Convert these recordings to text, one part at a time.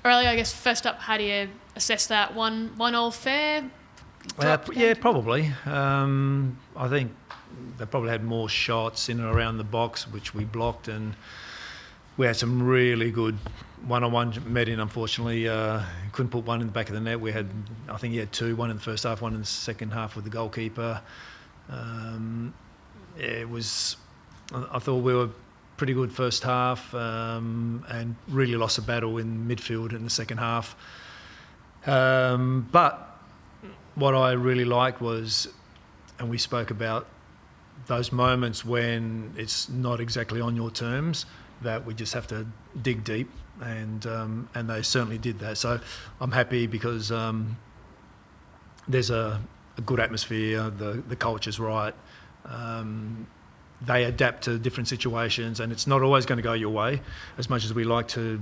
Aurelio, I guess first up, how do you assess that? One all fair? Yeah, probably. I think they probably had more shots in and around the box, which we blocked, and we had some really good one-on-one. Medin, unfortunately, couldn't put one in the back of the net. I think he had two, one in the first half, one in the second half with the goalkeeper. I thought we were pretty good first half, and really lost a battle in midfield in the second half. But what I really liked was, and we spoke about those moments when it's not exactly on your terms, that we just have to dig deep, and they certainly did that. So I'm happy because there's a good atmosphere, the culture's right. They adapt to different situations, and it's not always going to go your way. As much as we like to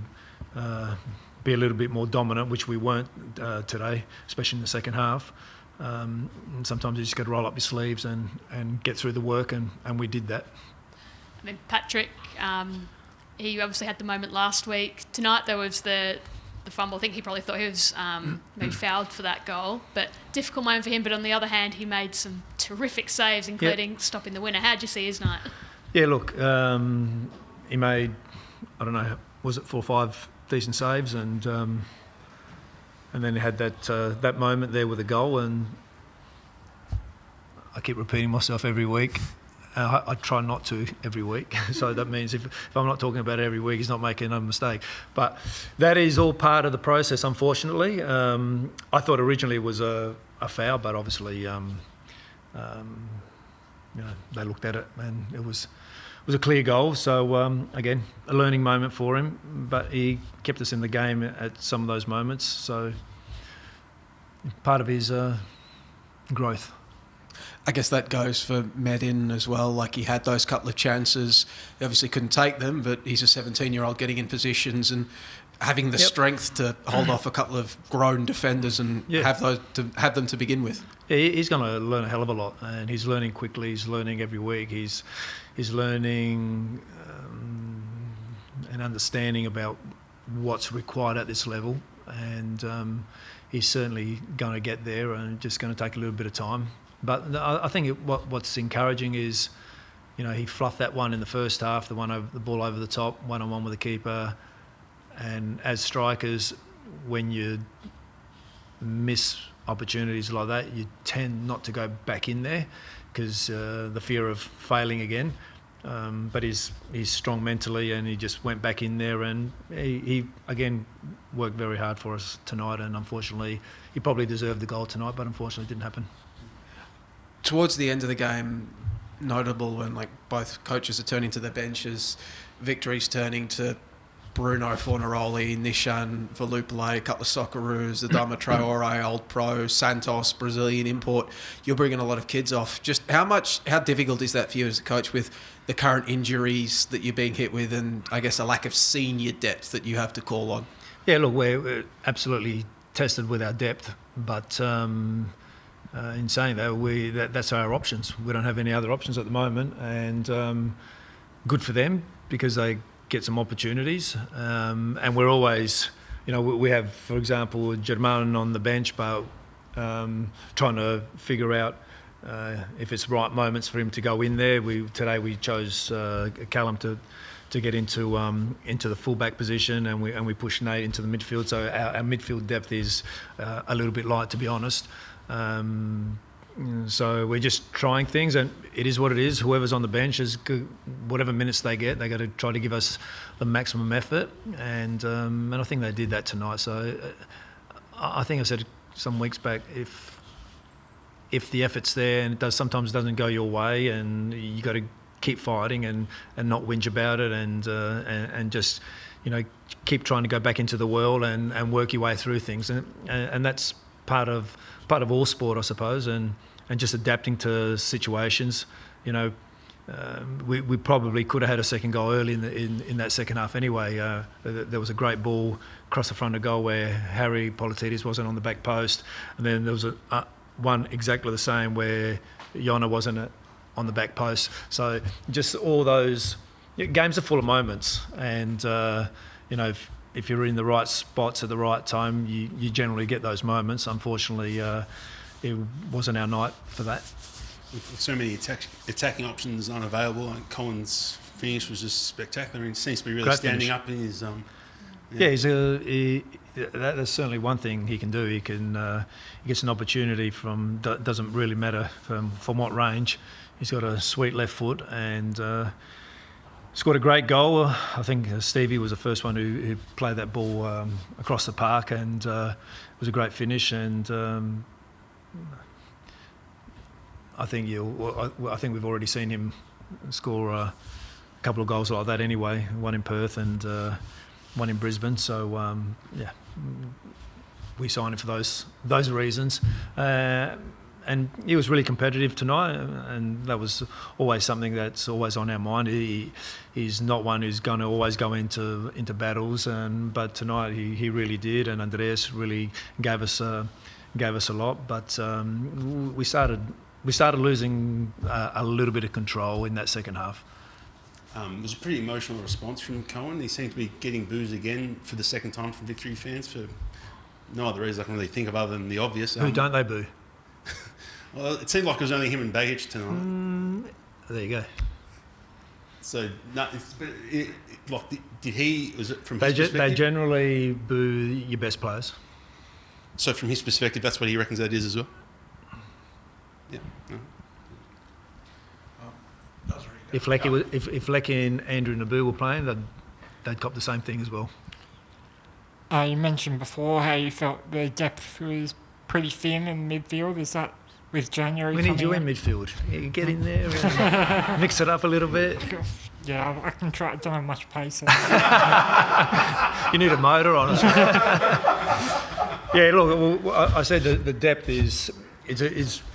be a little bit more dominant, which we weren't today, especially in the second half. Sometimes you just got to roll up your sleeves and get through the work, and we did that. I mean, Patrick, he obviously had the moment last week. Tonight there was the fumble. I think he probably thought he was maybe fouled for that goal, but difficult moment for him. But on the other hand, he made some terrific saves, including stopping the winner. How'd you see his night? Yeah, look, he made, I don't know, was it 4 or 5 decent saves, and then he had that moment there with a goal, and I keep repeating myself every week. I try not to every week, so that means if I'm not talking about it every week, he's not making a mistake. But that is all part of the process, unfortunately. I thought originally it was a foul, but obviously, they looked at it and it was a clear goal. So again, a learning moment for him, but he kept us in the game at some of those moments. So part of his growth. I guess that goes for Medin as well. Like, he had those couple of chances. He obviously couldn't take them, but he's a 17-year-old getting in positions and having the strength to hold off a couple of grown defenders and have them to begin with. Yeah, he's going to learn a hell of a lot, and he's learning quickly. He's learning every week. He's learning and understanding about what's required at this level, and he's certainly going to get there, and just going to take a little bit of time. But I think what's encouraging is, he fluffed that one in the first half, the ball over the top, one-on-one with the keeper. And as strikers, when you miss opportunities like that, you tend not to go back in there because the fear of failing again. But he's strong mentally, and he just went back in there, and he again worked very hard for us tonight. And unfortunately, he probably deserved the goal tonight, but unfortunately it didn't happen. Towards the end of the game, notable when both coaches are turning to their benches, Victory's turning to Bruno Fornaroli, Nishan Valupale, a couple of Socceroos, Adama Traore, old pro, Santos, Brazilian import. You're bringing a lot of kids off. Just how difficult is that for you as a coach with the current injuries that you're being hit with, and I guess a lack of senior depth that you have to call on? Yeah, look, we're absolutely tested with our depth, but in saying that, that's our options. We don't have any other options at the moment, and good for them because they get some opportunities. And we're always, we have, for example, German on the bench, but trying to figure out if it's right moments for him to go in there. Today we chose Callum to get into the fullback position, and we pushed Nate into the midfield. So our midfield depth is a little bit light, to be honest. So we're just trying things, and it is what it is. Whoever's on the bench is good, whatever minutes they get, they got to try to give us the maximum effort, and I think they did that tonight. So I think I said some weeks back, if the effort's there and it sometimes doesn't go your way, and you got to keep fighting and not whinge about it, and just keep trying to go back into the world and work your way through things, and that's part of all sport, I suppose, and just adapting to situations. We probably could have had a second goal early in that second half anyway. There was a great ball across the front of goal where Harry Politides wasn't on the back post, and then there was one exactly the same where Jona wasn't on the back post. So just all those games are full of moments, and if you're in the right spots at the right time, you generally get those moments. Unfortunately, it wasn't our night for that. With so many attacking options unavailable, and Cohen's finish was just spectacular. He seems to be really Great standing finish. up in his. That's certainly one thing he can do. He gets an opportunity from, doesn't really matter from what range. He's got a sweet left foot and scored a great goal. I think Stevie was the first one who played that ball across the park, and it was a great finish. And I think we've already seen him score a couple of goals like that anyway. One in Perth and one in Brisbane. So we signed him for those reasons. And he was really competitive tonight, and that was always something that's always on our mind. He's not one who's going to always go into battles, but tonight he really did, and Andreas really gave us a lot. But we started losing a little bit of control in that second half. It was a pretty emotional response from Cohen. He seemed to be getting boos again for the second time from Victory fans for no other reason I can really think of other than the obvious. Who don't they boo? Well, it seemed like it was only him and Baggage tonight. There you go. So, did he? Was it from They his perspective? They generally boo your best players. So, from his perspective, that's what he reckons that is as well. Yeah. No. If Lecky and Andrew Naboo were playing, they'd cop the same thing as well. You mentioned before how you felt the depth was pretty thin in midfield. Is that with January We coming need you in in? midfield. You get in there and mix it up a little bit. Yeah, I can try. I don't have much pace. You need a motor on it. Yeah, look, I said the depth is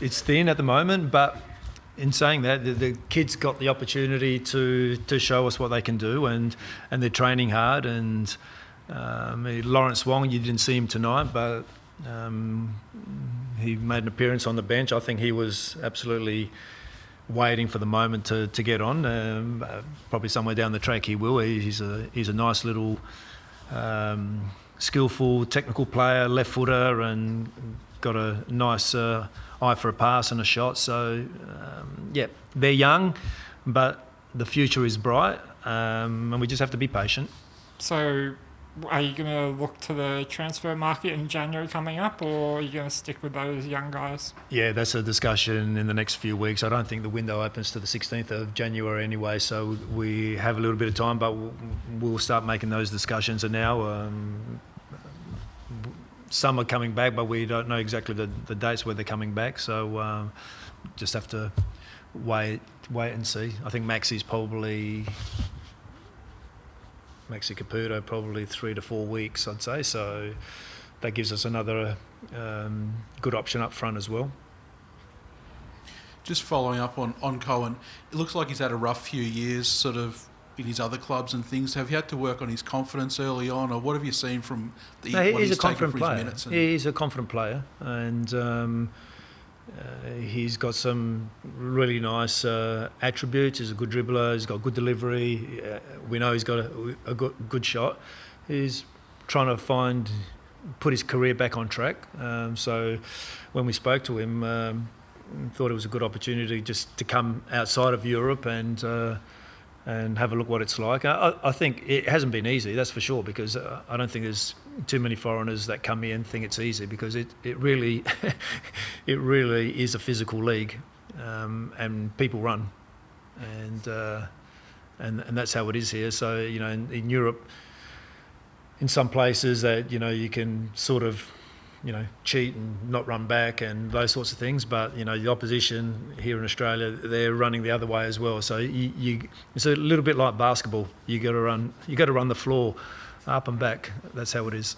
thin at the moment, but in saying that, the kids got the opportunity to show us what they can do, and they're training hard. And Lawrence Wong, you didn't see him tonight, but he made an appearance on the bench. I think he was absolutely waiting for the moment to get on. Probably somewhere down the track he will. He's a nice little skillful technical player, left footer, and got a nice eye for a pass and a shot. So they're young, but the future is bright, and we just have to be patient. So, are you going to look to the transfer market in January coming up, or are you going to stick with those young guys? Yeah, that's a discussion in the next few weeks. I don't think the window opens to the 16th of January anyway, so we have a little bit of time, but we'll start making those discussions. And now some are coming back, but we don't know exactly the dates where they're coming back, so just have to wait and see. I think Maxi Caputo probably 3 to 4 weeks, I'd say. So that gives us another good option up front as well. Just following up on Cohen, it looks like he's had a rough few years sort of in his other clubs and things. Have you had to work on his confidence early on, or what have you seen from what he's a taken confident for player. his minutes? He's a confident player, and he's got some really nice attributes. He's a good dribbler. He's got good delivery. We know he's got a good shot. He's trying to put his career back on track. So when we spoke to him, thought it was a good opportunity just to come outside of Europe and have a look what it's like. I think it hasn't been easy, that's for sure, because I don't think there's too many foreigners that come here and think it's easy, because it really it really is a physical league, and people run, and that's how it is here. So in Europe, in some places that you can sort of cheat and not run back and those sorts of things, but the opposition here in Australia, they're running the other way as well. So it's a little bit like basketball. You got to run the floor up and back. That's how it is.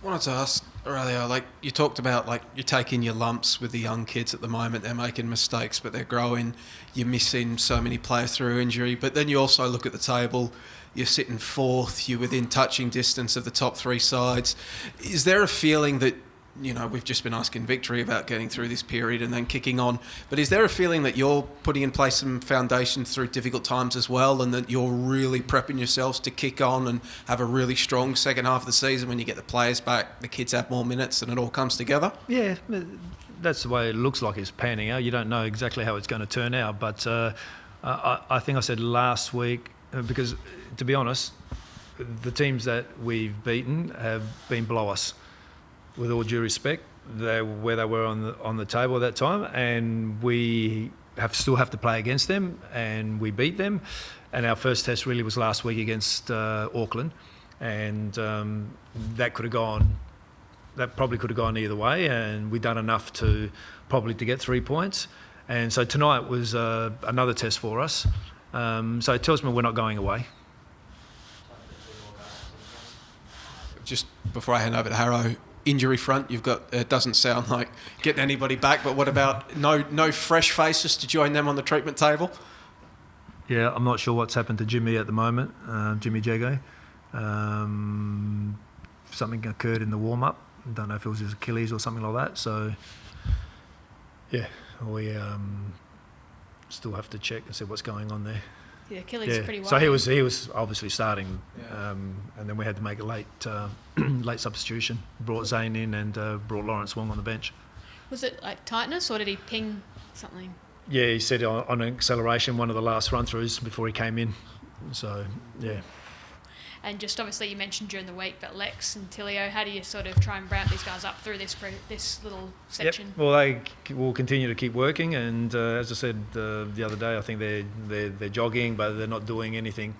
I wanted to ask Aurelio, you talked about you're taking your lumps with the young kids at the moment. They're making mistakes, but they're growing. You're missing so many players through injury. But then you also look at the table. You're sitting fourth. You're within touching distance of the top three sides. Is there a feeling that we've just been asking Victory about getting through this period and then kicking on. But is there a feeling that you're putting in place some foundations through difficult times as well, and that you're really prepping yourselves to kick on and have a really strong second half of the season when you get the players back, the kids have more minutes, and it all comes together? Yeah, that's the way it looks like it's panning out. You don't know exactly how it's going to turn out, but I think I said last week, because to be honest, the teams that we've beaten have been below us. With all due respect, where they were on the table at that time, and we still have to play against them, and we beat them. And our first test really was last week against Auckland, and that could have gone. That probably could have gone either way, and we've done enough to get 3 points. And so tonight was another test for us. So it tells me we're not going away. Just before I hand over to Harrow, injury front, you've got, it doesn't sound like getting anybody back, but what about no fresh faces to join them on the treatment table? Yeah, I'm not sure what's happened to Jimmy at the moment, Jimmy Jago. Something occurred in the warm-up. Don't know if it was his Achilles or something like that. So, yeah, we still have to check and see what's going on there. The Achilles is pretty wide. So he was obviously starting, and then we had to make a late substitution. Brought Zane in and brought Lawrence Wong on the bench. Was it like tightness, or did he ping something? Yeah, he said on an acceleration, one of the last run-throughs before he came in. So, yeah. And just obviously you mentioned during the week, but Lex and Tilio, how do you sort of try and ramp these guys up through this little section? Yep. Well, they will continue to keep working, and as I said the other day, I think they're jogging, but they're not doing anything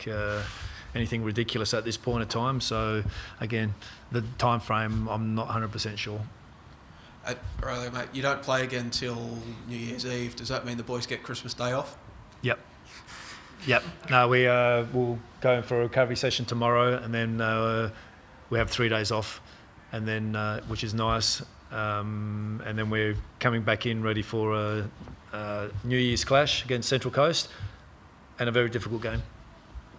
ridiculous at this point in time. So again, the time frame, I'm not 100% sure. Aurelio, mate, you don't play again till New Year's Eve. Does that mean the boys get Christmas Day off? Yep. No, we'll go in for a recovery session tomorrow, and then we have 3 days off, and then which is nice. And then we're coming back in ready for a New Year's clash against Central Coast, and a very difficult game.